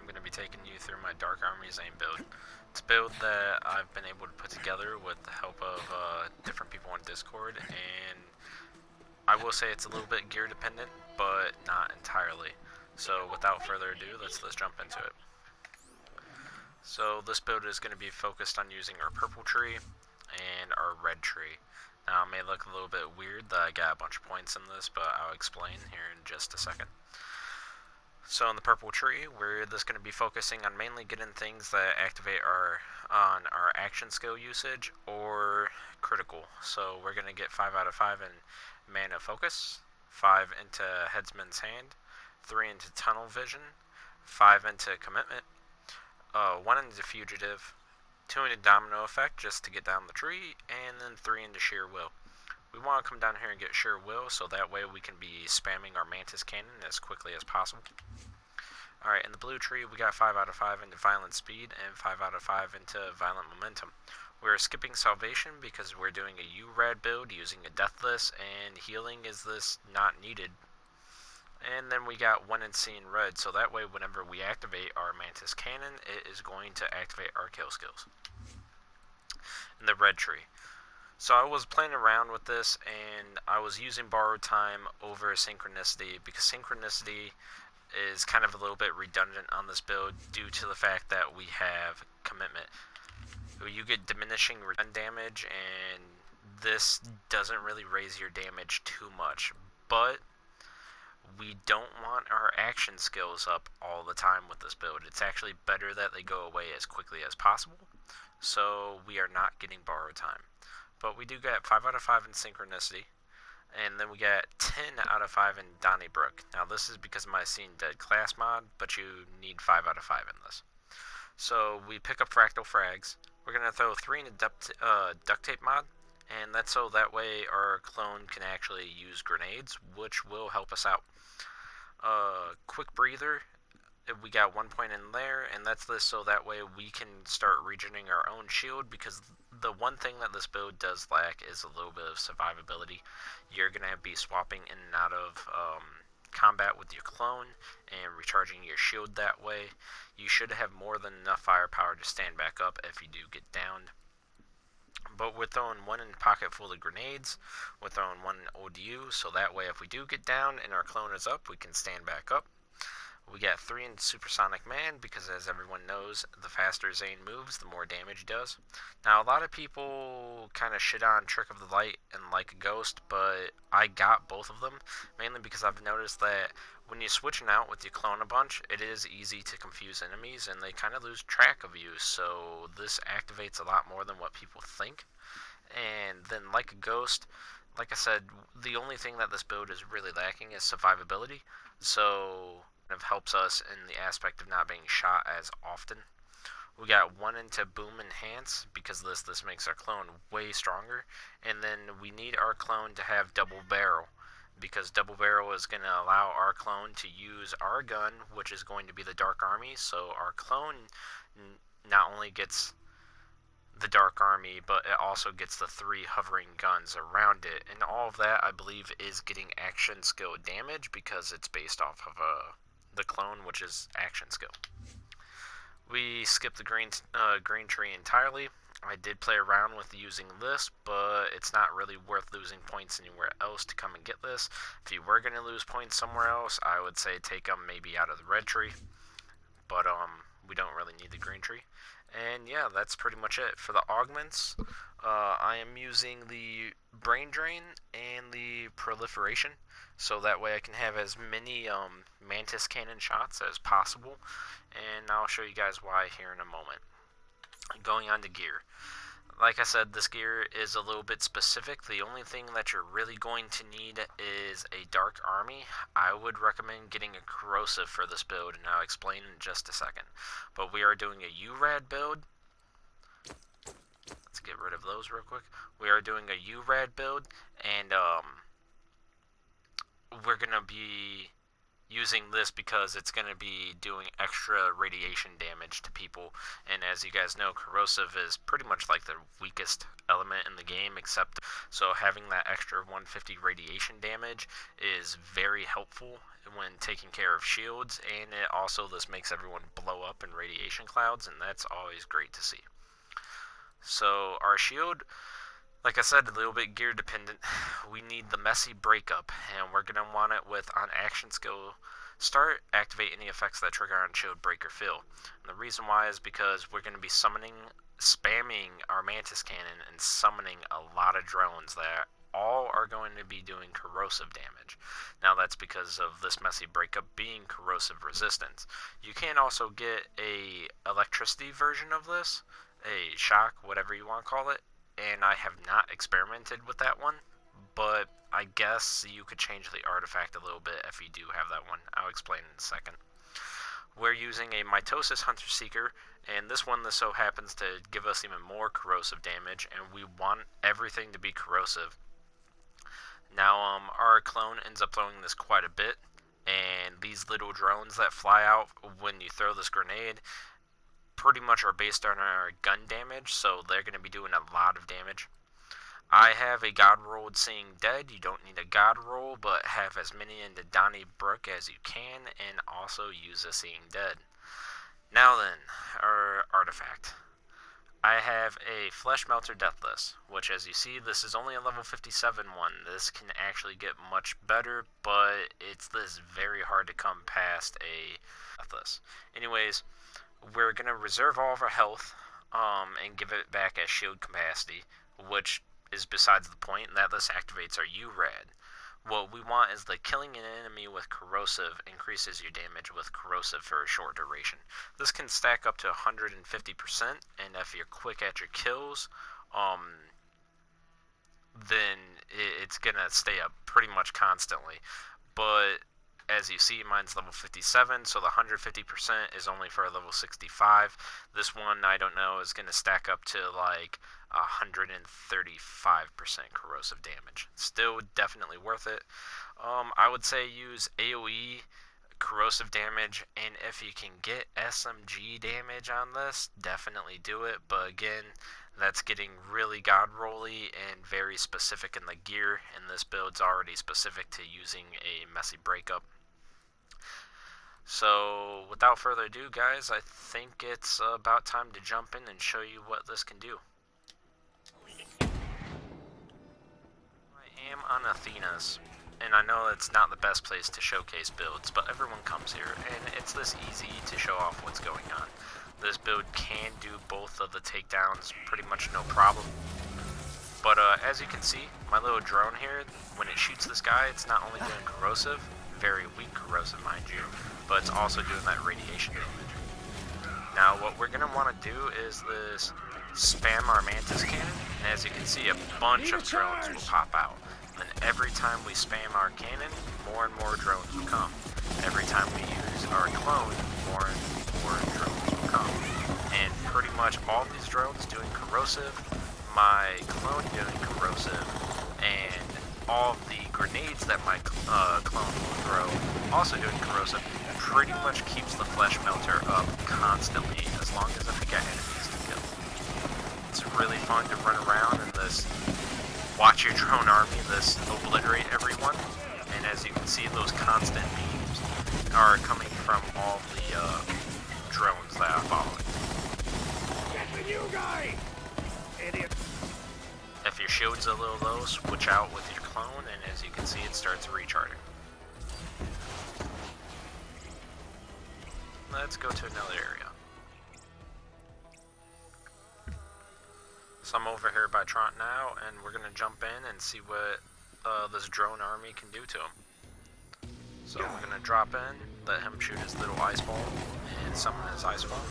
I'm going to be taking you through my Dark Army Zane build. It's a build that I've been able to put together with the help of different people on Discord, and I will say it's a little bit gear dependent, but not entirely. So without further ado, let's jump into it. So this build is going to be focused on using our purple tree and our red tree. Now it may look a little bit weird that I got a bunch of points in this, but I'll explain here in just a second. So in the purple tree, we're just going to be focusing on mainly getting things that activate our action skill usage or critical. So we're going to get 5 out of 5 in mana focus, 5 into headsman's hand, 3 into tunnel vision, 5 into commitment, 1 into fugitive, 2 into domino effect just to get down the tree, and then 3 into sheer will. We want to come down here and get sheer will, so that way we can be spamming our mantis cannon as quickly as possible. Alright, in the blue tree, we got 5 out of 5 into violent speed and 5 out of 5 into violent momentum. We're skipping salvation because we're doing a U-Rad build using a deathless, and healing is this not needed. And then we got 1 in C in red, so that way whenever we activate our mantis cannon, it is going to activate our kill skills. In the red tree. So I was playing around with this, and I was using borrowed time over synchronicity because synchronicity is kind of a little bit redundant on this build due to the fact that we have commitment. You get diminishing return damage, and this doesn't really raise your damage too much, but we don't want our action skills up all the time with this build. It's actually better that they go away as quickly as possible, so we are not getting borrowed time. But we do get 5 out of 5 in synchronicity, and then we get 10 out of 5 in Donnybrook. Now this is because of my Seen Dead class mod, but you need 5 out of 5 in this. So we pick up fractal frags. We're going to throw 3 into duct tape mod, and that's so that way our clone can actually use grenades, which will help us out. Quick breather. We got 1 point in there, and that's this so that way we can start regening our own shield, because the one thing that this build does lack is a little bit of survivability. You're going to be swapping in and out of combat with your clone and recharging your shield that way. You should have more than enough firepower to stand back up if you do get downed. But we're throwing 1 in pocket full of grenades, we're throwing 1 in ODU, so that way if we do get down and our clone is up, we can stand back up. We got 3 in Supersonic Man, because as everyone knows, the faster Zane moves, the more damage he does. Now, a lot of people kind of shit on Trick of the Light and Like a Ghost, but I got both of them, mainly because I've noticed that when you're switching out with your clone a bunch, it is easy to confuse enemies, and they kind of lose track of you, so this activates a lot more than what people think. And then Like a Ghost, like I said, the only thing that this build is really lacking is survivability, so of helps us in the aspect of not being shot as often. We got 1 into Boom Enhance, because this makes our clone way stronger, and then we need our clone to have double barrel, because double barrel is going to allow our clone to use our gun, which is going to be the Dark Army, so our clone not only gets the Dark Army, but it also gets the 3 hovering guns around it, and all of that I believe is getting action skill damage because it's based off of the clone, which is action skill. We skipped the green tree entirely. I did play around with using this, but it's not really worth losing points anywhere else to come and get this. If you were going to lose points somewhere else, I would say take them maybe out of the red tree, but we don't really need the green tree. And yeah, that's pretty much it. For the augments, I am using the brain drain and the proliferation, so that way I can have as many mantis cannon shots as possible, and I'll show you guys why here in a moment. Going on to gear. Like I said, this gear is a little bit specific. The only thing that you're really going to need is a Dark Army. I would recommend getting a corrosive for this build, and I'll explain in just a second. But we are doing a U-Rad build. Let's get rid of those real quick. We are doing a U-Rad build, and we're going to be using this because it's going to be doing extra radiation damage to people. And as you guys know, corrosive is pretty much like the weakest element in the game, except so having that extra 150 radiation damage is very helpful when taking care of shields, and it also this makes everyone blow up in radiation clouds, and that's always great to see. So our shield, like I said, a little bit gear dependent. We need the messy breakup, and we're going to want it with on action skill start, activate any effects that trigger on shield break or fill. And the reason why is because we're going to be spamming our mantis cannon and summoning a lot of drones that all are going to be doing corrosive damage. Now that's because of this messy breakup being corrosive resistance. You can also get a electricity version of this, a shock, whatever you want to call it, and I have not experimented with that one, but I guess you could change the artifact a little bit if you do have that one. I'll explain in a second. We're using a mitosis hunter seeker, and this so happens to give us even more corrosive damage, and we want everything to be corrosive. Now our clone ends up throwing this quite a bit, and these little drones that fly out when you throw this grenade pretty much are based on our gun damage, so they're going to be doing a lot of damage. I have a god rolled Seeing Dead. You don't need a god roll, but have as many into Donnie Brook as you can, and also use a Seeing Dead. Now then, our artifact. I have a fleshmelter deathless, which as you see, this is only a level 57 one. This can actually get much better, but it's this very hard to come past a deathless. Anyways, we're going to reserve all of our health and give it back as shield capacity, which is besides the point. That this activates our U-Rad. What we want is the killing an enemy with corrosive increases your damage with corrosive for a short duration. This can stack up to 150%, and if you're quick at your kills, then it's going to stay up pretty much constantly. But as you see, mine's level 57, so the 150% is only for a level 65. This one, I don't know, is going to stack up to like 135% corrosive damage. Still definitely worth it. I would say use AoE corrosive damage, and if you can get SMG damage on this, definitely do it. But again, that's getting really god rolly and very specific in the gear, and this build's already specific to using a messy breakup. So without further ado, guys, I think it's about time to jump in and show you what this can do. I am on Athena's, and I know it's not the best place to showcase builds, but everyone comes here, and it's this easy to show off what's going on. This build can do both of the takedowns pretty much no problem. But as you can see, my little drone here, when it shoots this guy, it's not only doing corrosive, very weak corrosive mind you, but it's also doing that radiation damage. Now what we're going to want to do is this spam our mantis cannon, and as you can see, a bunch of drones will pop out. And every time we spam our cannon, more and more drones will come. Every time we use our clone, more and more drones will come. And pretty much all these drones doing corrosive, my clone doing corrosive, and all of the grenades that my clone will throw also doing corrosive, pretty much keeps the fleshmelter up constantly as long as I get enemies to kill. It's really fun to run around and this watch your drone army, this obliterate everyone, and as you can see, those constant beams are coming from all the drones that I'm following. Get the new guy! Idiot. If your shield's a little low, switch out with your clone, and as you can see, it starts recharging. Let's go to another area. So I'm over here by Tront now, and we're going to jump in and see what this drone army can do to him. So we're going to drop in, let him shoot his little ice ball, and summon his ice ball.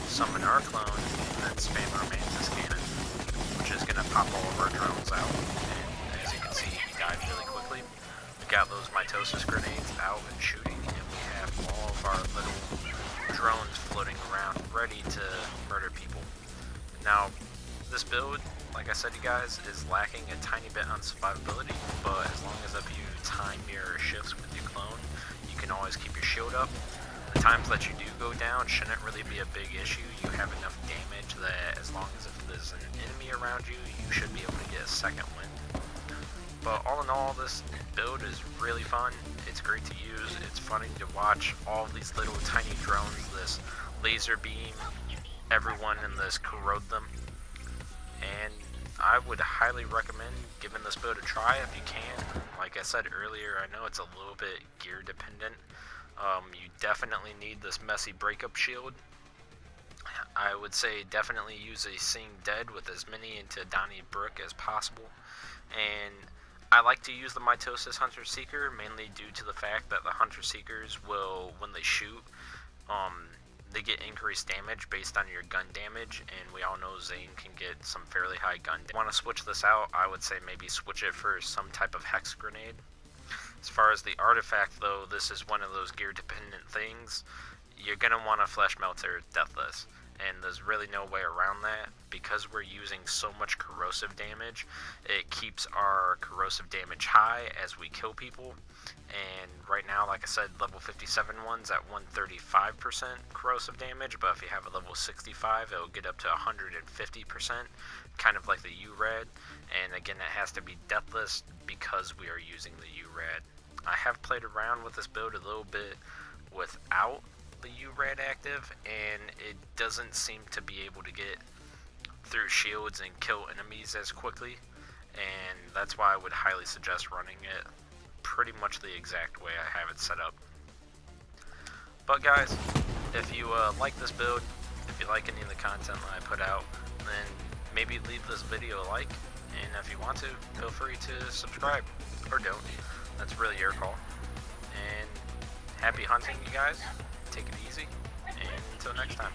Summon our clone, and then spam our mantis cannon, which is going to pop all of our drones out. And as you can see, he died really quickly. We got those mitosis grenades out and shooting, and we have all of our little drones floating around, ready to murder people. Now, this build, like I said, you guys, is lacking a tiny bit on survivability, but as long as if you time your shifts with your clone, you can always keep your shield up. The times that you do go down shouldn't really be a big issue. You have enough damage that as long as if there's an enemy around you, you should be able to get a second win. But all in all, this build is really fun. It's great to use. It's funny to watch all these little tiny drones, this laser beam, everyone in this corrode them. And I would highly recommend giving this build a try if you can. Like I said earlier, I know it's a little bit gear dependent. You definitely need this messy breakup shield. I would say definitely use a Seeing Dead with as many into Donnie Brook as possible. And I like to use the Mitosis Hunter Seeker mainly due to the fact that the Hunter Seekers will, when they shoot, they get increased damage based on your gun damage, and we all know Zane can get some fairly high gun damage. If you want to switch this out, I would say maybe switch it for some type of hex grenade. As far as the artifact though, this is one of those gear dependent things. You're going to want a fleshmelter deathless, and there's really no way around that. Because we're using so much corrosive damage, it keeps our corrosive damage high as we kill people. And right now, like I said, level 57 one's at 135% corrosive damage, but if you have a level 65, it'll get up to 150%, kind of like the URAD. And again, it has to be deathless because we are using the URAD. I have played around with this build a little bit without the URAD active, and it doesn't seem to be able to get through shields and kill enemies as quickly, and that's why I would highly suggest running it pretty much the exact way I have it set up. But guys, if you like this build, if you like any of the content that I put out, then maybe leave this video a like, and if you want to, feel free to subscribe, or don't. That's really your call. And happy hunting, you guys. Take it easy, and until next time.